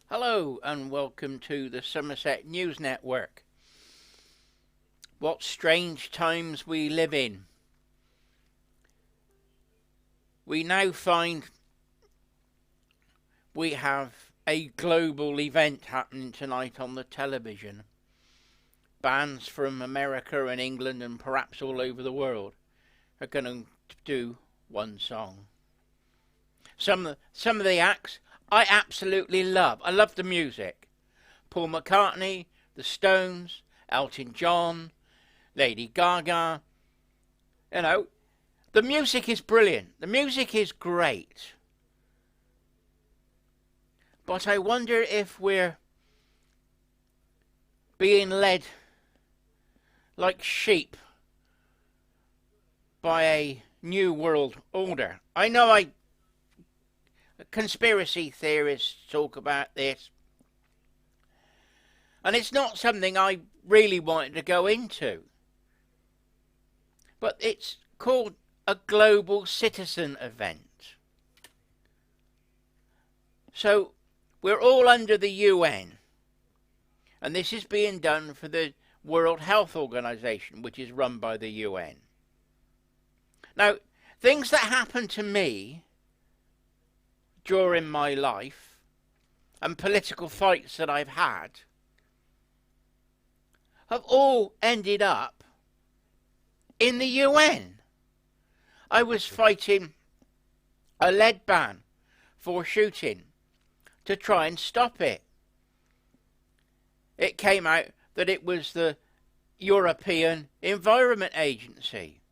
Hello and welcome to the Somerset News Network. What strange times we live in. We now find we have a global event happening tonight on the television. Bands from America and England and perhaps all over the world are going to do one song. Some of the acts I absolutely love. I love the music. Paul McCartney, the Stones, Elton John, Lady Gaga. You know, the music is brilliant. The music is great. But I wonder if we're being led like sheep by a new world order. I know conspiracy theorists talk about this, and it's not something I really wanted to go into, but it's called a global citizen event. So we're all under the UN, and this is being done for the World Health Organization, which is run by the UN. Now, things that happen to me during my life and political fights that I've had have all ended up in the UN. I was fighting a lead ban for shooting to try and stop it. It came out that it was the European Environment Agency.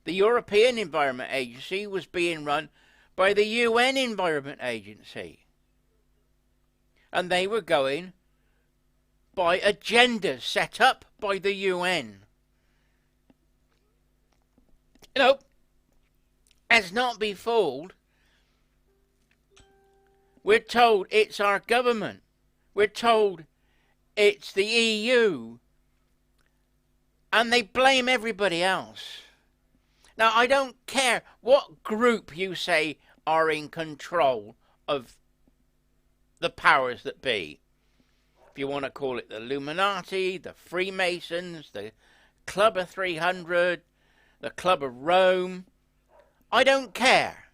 The European Environment Agency was being run by the UN Environment Agency. And they were going by agendas set up by the UN. You know, let's not be fooled. We're told it's our government. We're told it's the EU. And they blame everybody else. Now, I don't care what group you say are in control of the powers that be. If you want to call it the Illuminati, the Freemasons, the Club of 300, the Club of Rome, I don't care.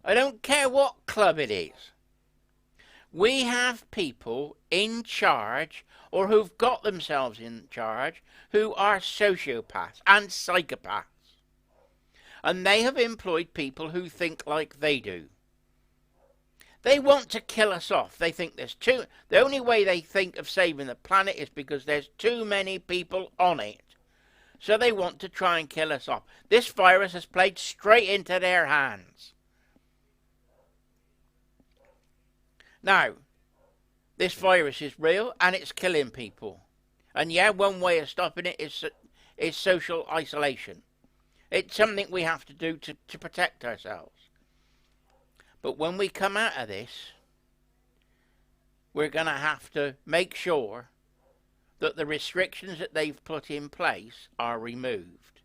I don't care what club it is. We have people in charge, or who've got themselves in charge, who are sociopaths and psychopaths. And they have employed people who think like they do. They want to kill us off. They think the only way they think of saving the planet is because there's too many people on it. So they want to try and kill us off. This virus has played straight into their hands. Now, this virus is real and it's killing people. And yeah, one way of stopping it is social isolation. It's something we have to do to protect ourselves. But when we come out of this, we're going to have to make sure that the restrictions that they've put in place are removed.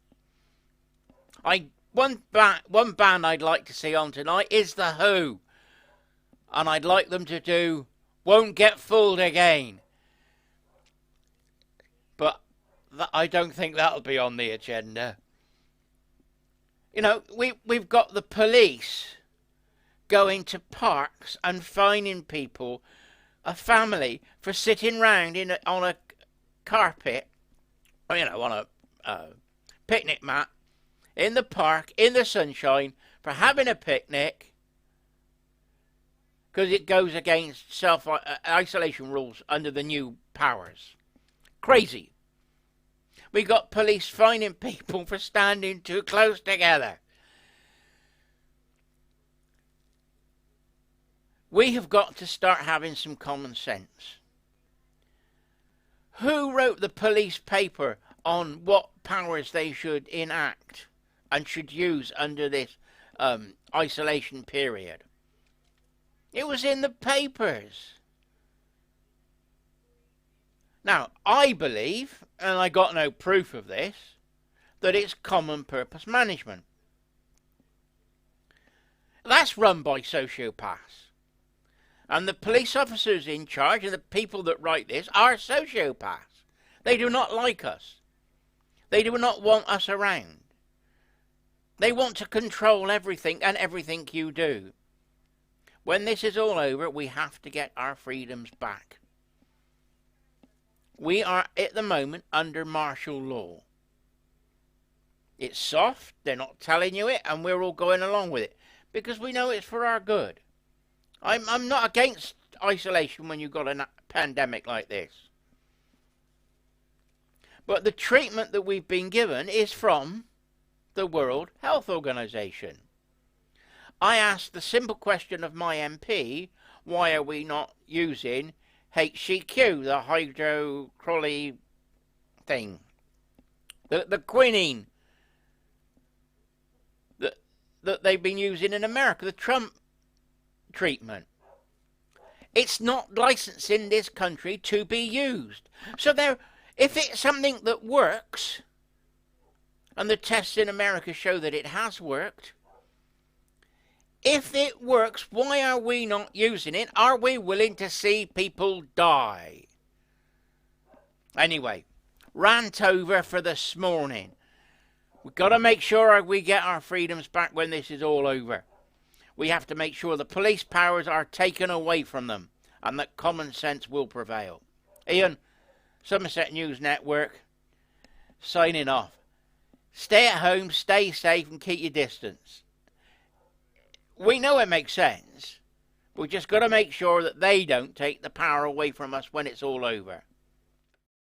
One band I'd like to see on tonight is The Who. And I'd like them to do Won't Get Fooled Again. But I don't think that'll be on the agenda. You know, we've got the police going to parks and fining people, a family, for sitting round on a carpet, or, you know, on a picnic mat, in the park, in the sunshine, for having a picnic, because it goes against self-isolation rules under the new powers. Crazy. We got police fining people for standing too close together. We have got to start having some common sense. Who wrote the police paper on what powers they should enact and should use under this isolation period? It was in the papers. Now, I believe, and I got no proof of this, that it's common purpose management. That's run by sociopaths. And the police officers in charge and the people that write this are sociopaths. They do not like us. They do not want us around. They want to control everything and everything you do. When this is all over, we have to get our freedoms back. We are, at the moment, under martial law. It's soft, they're not telling you it, and we're all going along with it, because we know it's for our good. I'm not against isolation when you've got a pandemic like this. But the treatment that we've been given is from the World Health Organization. I asked the simple question of my MP, why are we not using HCQ, the hydroxychiorquine thing, the quinine that they've been using in America, the Trump treatment. It's not licensed in this country to be used. So if it's something that works, and the tests in America show that it has worked, if it works, why are we not using it? Are we willing to see people die? Anyway, rant over for this morning. We've got to make sure we get our freedoms back when this is all over. We have to make sure the police powers are taken away from them and that common sense will prevail. Ian, Somerset News Network, signing off. Stay at home, stay safe and keep your distance. We know it makes sense. We've just got to make sure that they don't take the power away from us when it's all over.